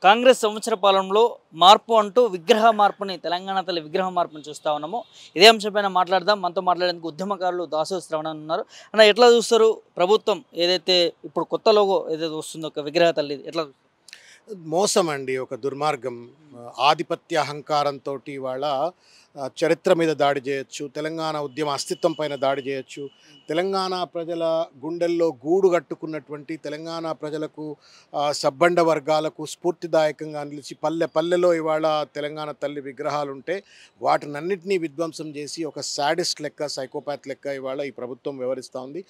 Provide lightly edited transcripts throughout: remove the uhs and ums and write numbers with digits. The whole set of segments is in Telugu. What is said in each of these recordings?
కాంగ్రెస్ సంవత్సర పాలనలో మార్పు అంటూ విగ్రహ మార్పుని తెలంగాణ తల్లి విగ్రహ మార్పుని చూస్తా ఉన్నాము. ఇదే అంశంపైన మాట్లాడదాం. మనతో మాట్లాడేందుకు ఉద్యమకారులు దాసోజు శ్రవణ్ ఉన్నారు. అన్న ఎట్లా చూస్తారు ప్రభుత్వం ఏదైతే ఇప్పుడు కొత్త లోగో ఏదైతే వస్తుందో ఒక విగ్రహ తల్లి ఎట్లా చూస్తారు? మోసం అండి. ఒక దుర్మార్గం. ఆధిపత్య అహంకారంతోటి ఇవాళ చరిత్ర మీద దాడి చేయొచ్చు. తెలంగాణ ఉద్యమ అస్తిత్వం పైన దాడి చేయొచ్చు. తెలంగాణ ప్రజల గుండెల్లో గూడు కట్టుకున్నటువంటి తెలంగాణ ప్రజలకు సబ్బండ వర్గాలకు స్ఫూర్తిదాయకంగా నిలిచి పల్లె పల్లెలో ఇవాళ తెలంగాణ తల్లి విగ్రహాలుంటే వాటినన్నిటినీ విధ్వంసం చేసి ఒక సాడిస్ట్ లెక్క, సైకోపాత్ లెక్క ఇవాళ ఈ ప్రభుత్వం వ్యవహరిస్తూ ఉంది.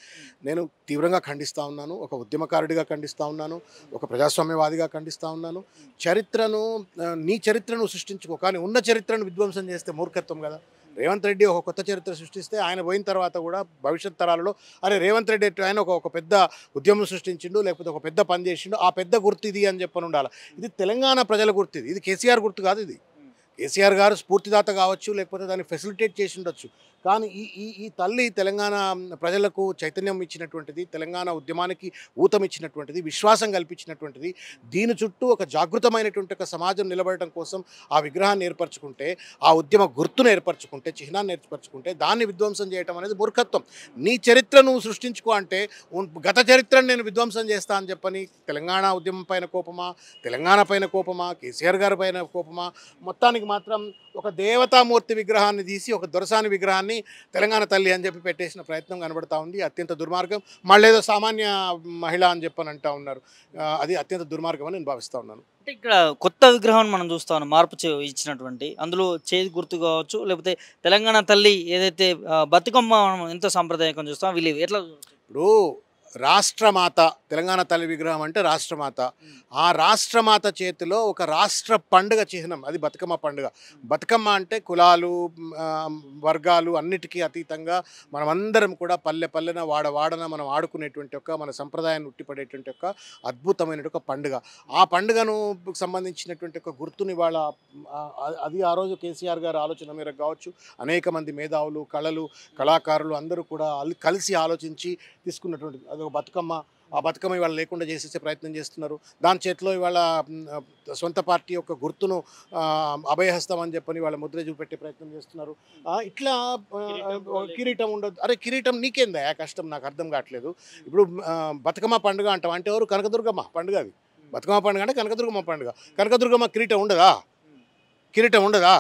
నేను తీవ్రంగా ఖండిస్తూ ఉన్నాను. ఒక ఉద్యమకారుడిగా ఖండిస్తూ ఉన్నాను. ఒక ప్రజాస్వామ్యవాదిగా ఖండిస్తూ ఉన్నాను. చరిత్రను నీ చరిత్రను సృష్టించుకో, కానీ ఉన్న చరిత్రను విధ్వంసం చేస్తే మూర్ఖత్వం కదా. రేవంత్ రెడ్డి ఒక కొత్త చరిత్ర సృష్టిస్తే ఆయన పోయిన తర్వాత కూడా భవిష్యత్ తరాలలో అరే రేవంత్ రెడ్డి ఆయన ఒక పెద్ద ఉద్యమం సృష్టించిండు, లేకపోతే ఒక పెద్ద పని చేసిండు, ఆ పెద్ద గుర్తు ఇది అని చెప్పని ఉండాలి. ఇది తెలంగాణ ప్రజల గుర్తు, ఇది కేసీఆర్ గుర్తు కాదు. ఇది కేసీఆర్ గారు స్ఫూర్తిదాత కావచ్చు, లేకపోతే దాన్ని ఫెసిలిటేట్ చేసి ఉండొచ్చు. కానీ ఈ ఈ ఈ తల్లి తెలంగాణ ప్రజలకు చైతన్యం ఇచ్చినటువంటిది, తెలంగాణ ఉద్యమానికి ఊతం ఇచ్చినటువంటిది, విశ్వాసం కల్పించినటువంటిది. దీని చుట్టూ ఒక జాగృతమైనటువంటి ఒక సమాజం నిలబడటం కోసం ఆ విగ్రహాన్ని ఏర్పరచుకుంటే, ఆ ఉద్యమ గుర్తును ఏర్పరచుకుంటే, చిహ్నాన్ని ఏర్పరచుకుంటే దాన్ని విధ్వంసం చేయడం అనేది మూర్ఖత్వం. నీ చరిత్ర నువ్వు సృష్టించుకో అంటే గత చరిత్రను నేను విధ్వంసం చేస్తా అని చెప్పని తెలంగాణ ఉద్యమం పైన కోపమా, తెలంగాణ పైన కోపమా, కేసీఆర్ గారి పైన కోపమా? మొత్తానికి మాత్రం ఒక దేవతామూర్తి విగ్రహాన్ని తీసి ఒక దొరసాని విగ్రహాన్ని తెలంగాణ తల్లి అని చెప్పి పెట్టేసిన ప్రయత్నం కనబడతా ఉంది. అత్యంత దుర్మార్గం. మళ్ళీ ఏదో సామాన్య మహిళ అని చెప్పని అంటూ ఉన్నారు. అది అత్యంత దుర్మార్గం అని నేను భావిస్తూ ఉన్నాను. అంటే ఇక్కడ కొత్త విగ్రహం మనం చూస్తా ఉన్నాం మార్పు ఇచ్చినటువంటి అందులో చేతి గుర్తు కావచ్చు, లేకపోతే తెలంగాణ తల్లి ఏదైతే బతుకమ్మ మనం ఎంతో సాంప్రదాయకం చూస్తాం వీళ్ళు ఎట్లా ఇప్పుడు రాష్ట్రమాత, తెలంగాణ తల్లి విగ్రహం అంటే రాష్ట్రమాత. ఆ రాష్ట్రమాత చేతిలో ఒక రాష్ట్ర పండుగ చిహ్నం, అది బతుకమ్మ పండుగ. బతుకమ్మ అంటే కులాలు, వర్గాలు అన్నిటికీ అతీతంగా మనమందరం కూడా పల్లె పల్లెన వాడన మనం ఆడుకునేటువంటి ఒక మన సంప్రదాయాన్ని ఉట్టిపడేటువంటి ఒక అద్భుతమైన ఒక పండుగ. ఆ పండుగను సంబంధించినటువంటి ఒక గుర్తుని వాళ్ళ అది ఆ రోజు కేసీఆర్ గారి ఆలోచన మేరకు కావచ్చు, అనేక మంది మేధావులు, కళాకారులు అందరూ కూడా కలిసి ఆలోచించి తీసుకున్నటువంటి అదొక బతుకమ్మ. ఆ బతుకమ్మ ఇవాళ లేకుండా చేసేసే ప్రయత్నం చేస్తున్నారు. దాని చేతిలో ఇవాళ సొంత పార్టీ యొక్క గుర్తును అభయహస్తం అని చెప్పని వాళ్ళ ముద్ర చూపెట్టే ప్రయత్నం చేస్తున్నారు. ఇట్లా కిరీటం ఉండదు. అరే కిరీటం నీకేందా కష్టం, నాకు అర్థం కావట్లేదు. ఇప్పుడు బతుకమ్మ పండుగ అంటాం అంటే ఎవరు? కనకదుర్గమ్మ పండుగ. అది బతుకమ్మ పండుగ అంటే కనకదుర్గమ్మ పండుగ. కనకదుర్గమ్మ కిరీటం ఉండదా? కిరీటం ఉండదా?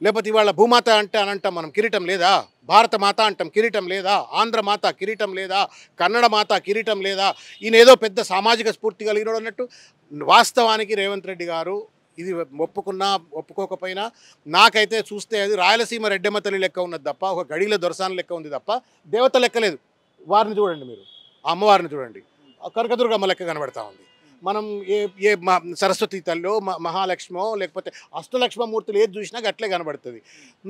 లేకపోతే ఇవాళ భూమాత అంటే అని అంటాం మనం, కిరీటం లేదా? భారత మాత అంటాం, కిరీటం లేదా? ఆంధ్ర మాత కిరీటం లేదా? కన్నడ మాత కిరీటం లేదా? ఈయన ఏదో పెద్ద సామాజిక స్ఫూర్తి కలిగినోడు అన్నట్టు. వాస్తవానికి రేవంత్ రెడ్డి గారు ఇది ఒప్పుకున్నా ఒప్పుకోకపోయినా నాకైతే చూస్తే అది రాయలసీమ రెడ్డెమ్మ తల్లి లెక్క ఉన్నది తప్ప, ఒక గడిల దొరసాన లెక్క ఉంది తప్ప దేవత లెక్క లేదు. వారిని చూడండి మీరు, ఆ అమ్మవారిని చూడండి, కనకదుర్గమ్మ లెక్క కనబడతా ఉంది. మనం ఏ సరస్వతి తల్లో మహాలక్ష్మో లేకపోతే అష్టలక్ష్మమూర్తులు ఏది చూసినా అట్లే కనబడుతుంది.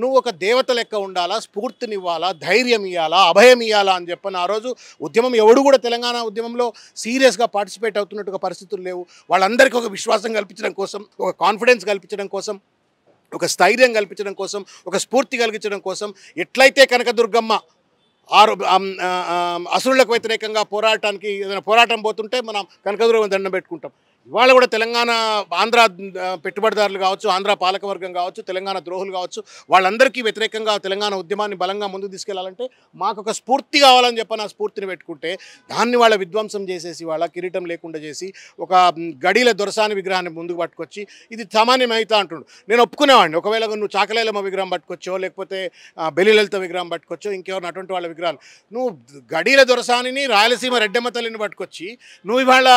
నువ్వు ఒక దేవత లెక్క ఉండాలా, స్ఫూర్తినివ్వాలా, ధైర్యం ఇవ్వాలా, అభయం ఇవ్వాలా అని చెప్పని ఆ రోజు ఉద్యమం ఎవడు కూడా తెలంగాణ ఉద్యమంలో సీరియస్గా పార్టిసిపేట్ అవుతున్నట్టుగా పరిస్థితులు లేవు. వాళ్ళందరికీ ఒక విశ్వాసం కల్పించడం కోసం, ఒక కాన్ఫిడెన్స్ కల్పించడం కోసం, ఒక స్థైర్యం కల్పించడం కోసం, ఒక స్ఫూర్తి కలిగించడం కోసం ఎట్లయితే కనకదుర్గమ్మ అసురులకు వ్యతిరేకంగా పోరాటానికి ఏదైనా పోరాటం పోతుంటే మనం కనకదుర్గమ్మ దండం పెట్టుకుంటాం. ఇవాళ కూడా తెలంగాణ ఆంధ్ర పెట్టుబడిదారులు కావచ్చు, ఆంధ్ర పాలకవర్గం కావచ్చు, తెలంగాణ ద్రోహులు కావచ్చు, వాళ్ళందరికీ వ్యతిరేకంగా తెలంగాణ ఉద్యమాన్ని బలంగా ముందుకు తీసుకెళ్లాలంటే మాకు ఒక స్ఫూర్తి కావాలని చెప్పని ఆ స్ఫూర్తిని పెట్టుకుంటే దాన్ని వాళ్ళ విధ్వంసం చేసేసి వాళ్ళ కిరీటం లేకుండా చేసి ఒక గడిల దొరసాని విగ్రహాన్ని ముందుకు పట్టుకొచ్చి ఇది సామాన్య మహిత అంటుండు. నేను ఒప్పుకునేవాడిని. ఒకవేళ నువ్వు చాకలేలమ్మ విగ్రహం పట్టుకొచ్చో, లేకపోతే బెలిలలిత విగ్రహం పట్టుకొచ్చో, ఇంకెవరిని అటువంటి వాళ్ళ విగ్రహాలు, నువ్వు గడిల దొరసానిని రాయలసీమ రెడ్డెమ్మ తల్లిని పట్టుకొచ్చి నువ్వు ఇవాళ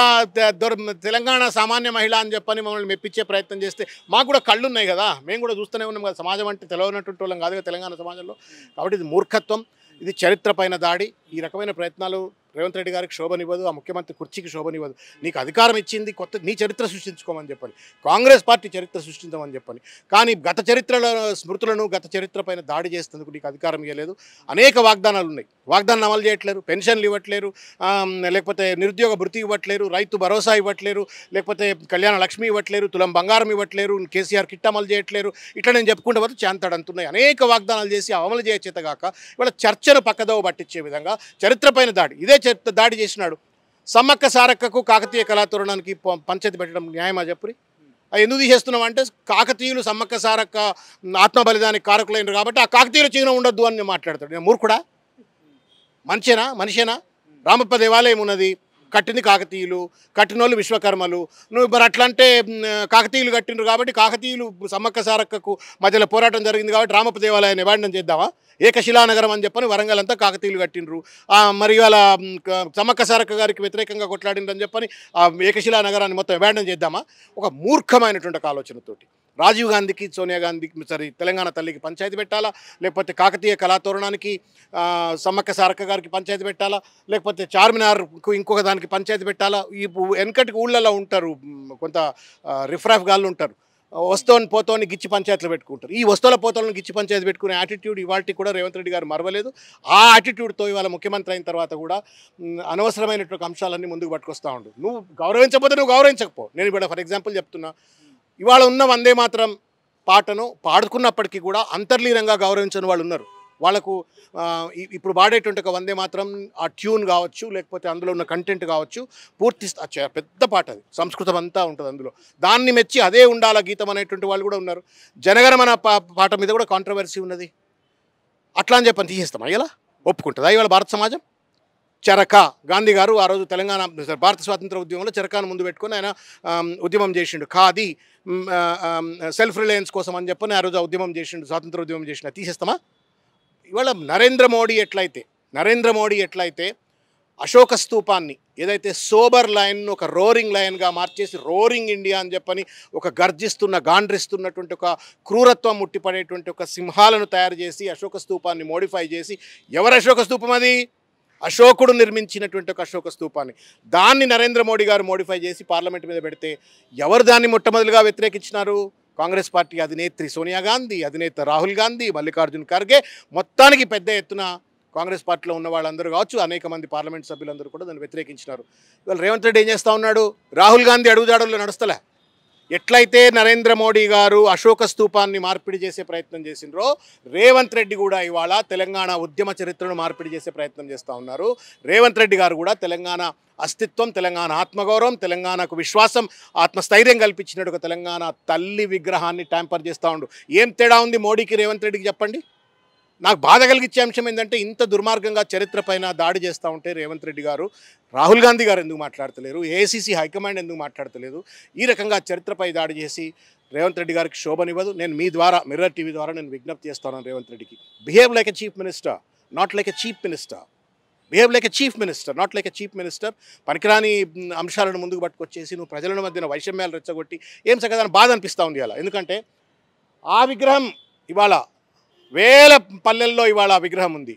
తెలంగాణ సామాన్య మహిళ అని చెప్పని మమ్మల్ని మెప్పించే ప్రయత్నం చేస్తే మాకు కూడా కళ్ళు ఉన్నాయి కదా, మేము కూడా చూస్తూనే ఉన్నాం కదా. సమాజం అంటే తెలియనటువంటి వాళ్ళం కాదు కదా తెలంగాణ సమాజంలో. కాబట్టి ఇది మూర్ఖత్వం, ఇది చరిత్ర పైన దాడి. ఈ రకమైన ప్రయత్నాలు రేవంత్ రెడ్డి గారికి శోభనివ్వదు, ఆ ముఖ్యమంత్రి కుర్చీకి శోభనివ్వదు. నీకు అధికారం ఇచ్చింది కొత్త నీ చరిత్ర సృష్టించుకోమని చెప్పని, కాంగ్రెస్ పార్టీ చరిత్ర సృష్టించమని చెప్పని. కానీ గత చరిత్రల స్మృతులను, గత చరిత్ర పైన దాడి చేసేందుకు నీకు అధికారం ఇవ్వలేదు. అనేక వాగ్దానాలు ఉన్నాయి, వాగ్దానాలు అమలు చేయట్లేరు. పెన్షన్లు ఇవ్వట్లేరు, లేకపోతే నిరుద్యోగ భృతి ఇవ్వట్లేరు, రైతు భరోసా ఇవ్వట్లేరు, లేకపోతే కళ్యాణ లక్ష్మి ఇవ్వట్లేరు, తులం బంగారం ఇవ్వట్లేరు, కేసీఆర్ కిట్ అమలు చేయట్లేరు. ఇట్లా నేను చెప్పుకుంటే పోతే చాంతాడంతున్నాయి. అనేక వాగ్దానాలు చేసి అమలు చేయచేతగాక ఇవాళ చర్చను పక్కదోవ పట్టించే విధంగా చరిత్ర పైన దాడి, ఇదే దాడి చేసినాడు. సమ్మక్క సారక్కకు కాకతీయ కళాతోరణానికి పంచాయతీ పెట్టడం న్యాయమా చెప్పురి? ఎందుకు తీసేస్తున్నాం అంటే కాకతీయులు సమ్మక్క సారక్క ఆత్మ బలిదానికి కారకులైనరు కాబట్టి ఆ కాకతీయుల చిహ్నం ఉండొద్దు అని మాట్లాడతాడు. నేను మూర్ఖుడా? మనిషేనా? రామప్ప దేవాలయం ఉన్నది, కట్టింది కాకతీయులు, కట్టినోళ్ళు విశ్వకర్మలు. నువ్వు మరి అట్లా అంటే కాకతీయులు కట్టినరు కాబట్టి కాకతీయులు సమ్మక్క సారక్కకు మధ్యలో పోరాటం జరిగింది కాబట్టి రామప్ప దేవాలయాన్ని అబాండన్ చేద్దామా? ఏకశిలానగరం అని చెప్పని వరంగల్ అంతా కాకతీయులు కట్టినరు. మరి ఇవాళ సమ్మక్క సారక్క గారికి వ్యతిరేకంగా కొట్లాడిండ్రని చెప్పని ఆ ఏకశిలా నగరాన్ని మొత్తం అబాండన్ చేద్దామా? ఒక మూర్ఖమైనటువంటి ఒక ఆలోచనతోటి రాజీవ్ గాంధీకి, సోనియా గాంధీకి, తెలంగాణ తల్లికి పంచాయతీ పెట్టాలా, లేకపోతే కాకతీయ కళాతోరణానికి సమ్మక్క సారక్క గారికి పంచాయతీ పెట్టాలా, లేకపోతే చార్మినార్కు ఇంకొక దానికి పంచాయతీ పెట్టాలా? ఈ వెనకటికి ఊళ్ళలో ఉంటారు కొంత రిఫ్రాఫ్ గాళ్ళు ఉంటారు, వస్తోని పోతోని గిచ్చి పంచాయతీలు పెట్టుకుంటారు. ఈ వస్తువుల పోతలను గిచ్చి పంచాయతీ పెట్టుకునే యాటిట్యూడ్ ఇవాళకి కూడా రేవంత్ రెడ్డి గారు మరవలేదు. ఆ యాటిట్యూడ్తో ఇవాళ ముఖ్యమంత్రి అయిన తర్వాత కూడా అనవసరమైనటువంటి అంశాలన్నీ ముందుకు పట్టుకొస్తూ ఉండు. నువ్వు గౌరవించకపోతే నువ్వు గౌరవించకపో. నేను ఇప్పుడు ఫర్ ఎగ్జాంపుల్ చెప్తున్నా, ఇవాళ ఉన్న వందే మాత్రం పాటను పాడుకున్నప్పటికీ కూడా అంతర్లీనంగా గౌరవించని వాళ్ళు ఉన్నారు. వాళ్ళకు ఇప్పుడు పాడేటువంటి ఒక వందే మాత్రం ఆ ట్యూన్ కావచ్చు, లేకపోతే అందులో ఉన్న కంటెంట్ కావచ్చు, పూర్తి పెద్ద పాట, అది సంస్కృతం అంతా ఉంటుంది అందులో. దాన్ని మెచ్చి అదే ఉండాల గీతం అనేటువంటి వాళ్ళు కూడా ఉన్నారు. జనగణమన పాట మీద కూడా కాంట్రవర్సీ ఉన్నది. అట్లా అని చెప్పని తీసేస్తాం ఇలా ఒప్పుకుంటుందా ఇవాళ భారత సమాజం? చరక గాంధీ గారు ఆ రోజు తెలంగాణ భారత స్వాతంత్ర ఉద్యమంలో చరకాను ముందు పెట్టుకొని ఆయన ఉద్యమం చేసిండు. ఖాదీ సెల్ఫ్ రిలయన్స్ కోసం అని చెప్పని ఆ రోజు ఉద్యమం చేసిండు, స్వాతంత్ర ఉద్యమం చేసిండు. తీసేస్తామా? ఇవాళ నరేంద్ర మోడీ ఎట్లయితే అశోక స్తూపాన్ని ఏదైతే సోబర్ లైన్ ఒక రోరింగ్ లైన్గా మార్చేసి రోరింగ్ ఇండియా అని చెప్పని ఒక గాండ్రిస్తున్నటువంటి ఒక క్రూరత్వం ముట్టిపడేటువంటి ఒక సింహాలను తయారు చేసి అశోక స్తూపాన్ని మోడిఫై చేసి, ఎవరు అశోక స్తూపం అది? అశోకుడు నిర్మించినటువంటి ఒక అశోక స్తూపాన్ని, దాన్ని నరేంద్ర మోడీ గారు మోడిఫై చేసి పార్లమెంట్ మీద పెడితే ఎవరు దాన్ని మొట్టమొదటిగా వ్యతిరేకించినారు? కాంగ్రెస్ పార్టీ అధినేత్రి సోనియా గాంధీ, అధినేత రాహుల్ గాంధీ, మల్లికార్జున్ ఖర్గే, మొత్తానికి పెద్ద ఎత్తున కాంగ్రెస్ పార్టీలో ఉన్న వాళ్ళందరూ కావచ్చు, అనేక మంది పార్లమెంట్ సభ్యులందరూ కూడా దాన్ని వ్యతిరేకించినారు. ఇవాళ రేవంత్ రెడ్డి ఏం చేస్తూ ఉన్నాడు? రాహుల్ గాంధీ అడుగుజాడల్లో నడుస్తలే. ఎట్లయితే నరేంద్ర మోడీ గారు అశోక స్తూపాన్ని మార్పిడి చేసే ప్రయత్నం చేసినరో, రేవంత్ రెడ్డి కూడా ఇవాళ తెలంగాణ ఉద్యమ చరిత్రను మార్పిడి చేసే ప్రయత్నం చేస్తూ ఉన్నారు. రేవంత్ రెడ్డి గారు కూడా తెలంగాణ అస్తిత్వం, తెలంగాణ ఆత్మగౌరవం, తెలంగాణకు విశ్వాసం, ఆత్మస్థైర్యం కల్పించినట్టు ఒక తెలంగాణ తల్లి విగ్రహాన్ని ట్యాంపర్ చేస్తూ ఉండు. ఏం తేడా ఉంది మోడీకి, రేవంత్ రెడ్డికి చెప్పండి? నాకు బాధ కలిగించే అంశం ఏంటంటే, ఇంత దుర్మార్గంగా చరిత్ర పైన దాడి చేస్తూ ఉంటే రేవంత్ రెడ్డి గారు, రాహుల్ గాంధీ గారు ఎందుకు మాట్లాడతలేరు? ఏఐసీసీ హైకమాండ్ ఎందుకు మాట్లాడతలేదు? ఈ రకంగా చరిత్రపై దాడి చేసి రేవంత్ రెడ్డి గారికి శోభనివ్వదు. నేను మీ ద్వారా, మిర్రర్ టీవీ ద్వారా నేను విజ్ఞప్తి చేస్తాను రేవంత్ రెడ్డికి, behave like a chief minister, not like a chief minister. Behave like a chief minister, not like a chief minister. పనికిరాని అంశాలను ముందుకు పట్టుకొచ్చేసి నువ్వు ప్రజల మధ్యన వైషమ్యాలు రెచ్చగొట్టి ఏం సగదాన్ని బాధ అనిపిస్తూ ఉంది అలా. ఎందుకంటే ఆ విగ్రహం ఇవాళ వేల పల్లెల్లో ఇవాళ ఆ విగ్రహం ఉంది.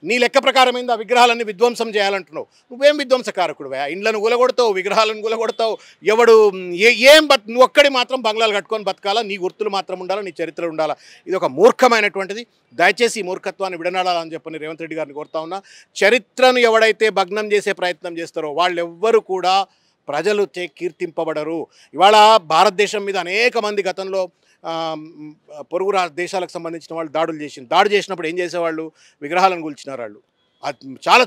నీ లెక్క ప్రకారమైంది ఆ విగ్రహాలన్నీ విధ్వంసం చేయాలంటున్నావు. నువ్వేం విధ్వంసకారకుడువా? ఇండ్లను గులగొడతావు, విగ్రహాలను గులగొడతావు. ఎవడు నువ్వు ఒక్కడి మాత్రం బంగ్లాలు కట్టుకొని బతకాలా, నీ గుర్తులు మాత్రం ఉండాలా, నీ చరిత్ర ఉండాలా. ఇది ఒక మూర్ఖమైనటువంటిది. దయచేసి ఈ మూర్ఖత్వాన్ని విడనాడాలని చెప్పని రేవంత్ రెడ్డి గారిని కోరుతా ఉన్నా. చరిత్రను ఎవడైతే భగ్నం చేసే ప్రయత్నం చేస్తారో వాళ్ళెవ్వరూ కూడా ప్రజలు కీర్తింపబడరు. ఇవాళ భారతదేశం మీద అనేక మంది గతంలో పొరుగు దేశాలకు సంబంధించిన వాళ్ళు దాడి చేసినప్పుడు ఏం చేసేవాళ్ళు? విగ్రహాలను కూల్చినారు వాళ్ళు. చాలా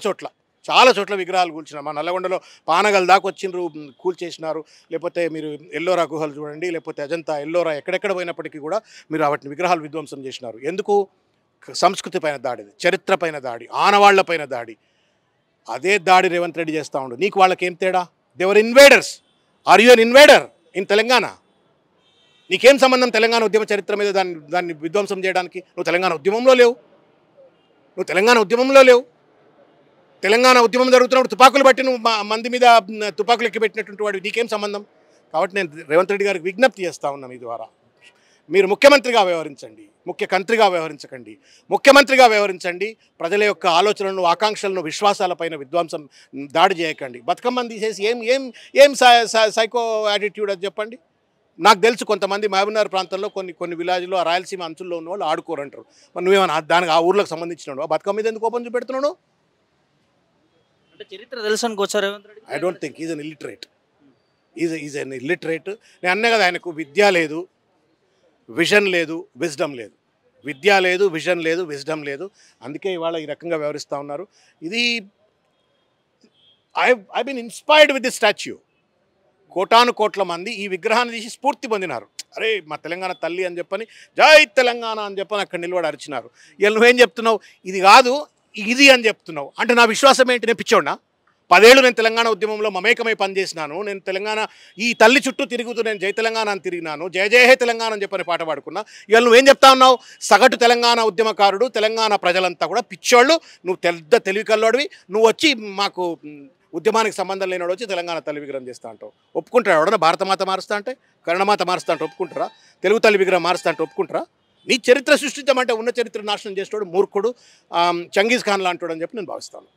చోట్ల విగ్రహాలు కూల్చినారు. మా నల్లగొండలో పానగల్ దాకా వచ్చిండ్రు, కూల్చేసినారు. లేకపోతే మీరు ఎల్లోరా గుహలు చూడండి, లేకపోతే అజంతా, ఎల్లోరా, ఎక్కడెక్కడ పోయినప్పటికీ కూడా మీరు వాటిని విగ్రహాలు విధ్వంసం చేసినారు. ఎందుకు? సంస్కృతి పైన దాడి, చరిత్ర పైన దాడి, ఆనవాళ్ల పైన దాడి. అదే దాడి రేవంత్ రెడ్డి చేస్తూ ఉండు. నీకు వాళ్ళకేం తేడా? They are invaders. Are you an invader in Telangana? నీకేం సంబంధం తెలంగాణ ఉద్యమ చరిత్ర మీద దాన్ని విధ్వంసం చేయడానికి? నువ్వు తెలంగాణ ఉద్యమంలో లేవు. తెలంగాణ ఉద్యమం జరుగుతున్నప్పుడు తుపాకులు బట్టి నువ్వు మంది మీద తుపాకులు ఎక్కిపెట్టినటువంటి వాడు. నీకేం సంబంధం? కాబట్టి నేను రేవంత్ రెడ్డి గారికి విజ్ఞప్తి చేస్తా ఉన్నాను మీ ద్వారా, మీరు ముఖ్యమంత్రిగా వ్యవహరించండి, ముఖ్యమంత్రిగా వ్యవహరించకండి. ముఖ్యమంత్రిగా వ్యవహరించండి. ప్రజల యొక్క ఆలోచనలను, ఆకాంక్షలను, విశ్వాసాలపైన విధ్వంసం దాడి చేయకండి. బతుకమ్మని తీసేసి ఏం సైకో యాటిట్యూడ్ అది చెప్పండి. నాకు తెలుసు కొంతమంది మహబూబ్నగర్ ప్రాంతంలో కొన్ని విలేజ్లో రాయలసీమ అంచుల్లో ఉన్న వాళ్ళు ఆడుకోరంటారు. మరి నువ్వేమన్నా దానికి ఆ ఊర్లకు సంబంధించినాడు? ఆ బతుకమ్మ మీద ఎందుకు ఓపెన్ చూపెడుతున్నాడు? అంటే చరిత్ర తెలుసు అనుకోవచ్చా Revanth Reddy? I don't think is an illiterate. Is an illiterate. నేను అన్నా కదా, ఆయనకు విద్య లేదు, విజన్ లేదు, విజ్డమ్ లేదు. విద్య లేదు, విజన్ లేదు, విజ్డమ్ లేదు. అందుకే ఇవాళ ఈ రకంగా వ్యవహరిస్తూ ఉన్నారు. ఇది I been inspired with the statue. కోటాను కోట్ల మంది ఈ విగ్రహాన్ని తీసి స్ఫూర్తి పొందినారు. అరే మా తెలంగాణ తల్లి అని చెప్పని జై తెలంగాణ అని చెప్పని అక్కడ నిలబడి అరిచినారు. ఇవాళ నువ్వేం చెప్తున్నావు? ఇది కాదు ఇది అని చెప్తున్నావు. అంటే నా విశ్వాసం ఏంటి? నేను పిచ్చోడినా? 10 ఏళ్ళు నేను తెలంగాణ ఉద్యమంలో మమేకమై పనిచేసినాను. నేను తెలంగాణ ఈ తల్లి చుట్టూ తిరుగుతూ నేను జై తెలంగాణ అని తిరిగినాను. జయ జయ హే తెలంగాణ అని చెప్పని పాట పాడుకున్నా. ఇవాళ నువ్వేం చెప్తా ఉన్నావు? సగటు తెలంగాణ ఉద్యమకారుడు, తెలంగాణ ప్రజలంతా కూడా పిచ్చోళ్ళు, నువ్వు పెద్ద తెలివి కల్లోడివి, నువ్వు వచ్చి మాకు ఉద్యమానికి సంబంధం లేనివాడు వచ్చి తెలంగాణ తల్లి విగ్రహం చేస్తా అంటావు. ఒప్పుకుంటారా? ఎవడన్నా భారతమాత మారుస్తా అంటే, కరుణమాత మారుస్తా అంటే ఒప్పుకుంటారా? తెలుగు తల్లి విగ్రహం మారుస్తా అంటే ఒప్పుకుంటారా? నీ చరిత్ర సృష్టించమంటే ఉన్న చరిత్ర నాశనం చేసేవాడు మూర్ఖుడు, చంగీజ్ ఖాన్ లాంటి అని చెప్పి నేను భావిస్తాను.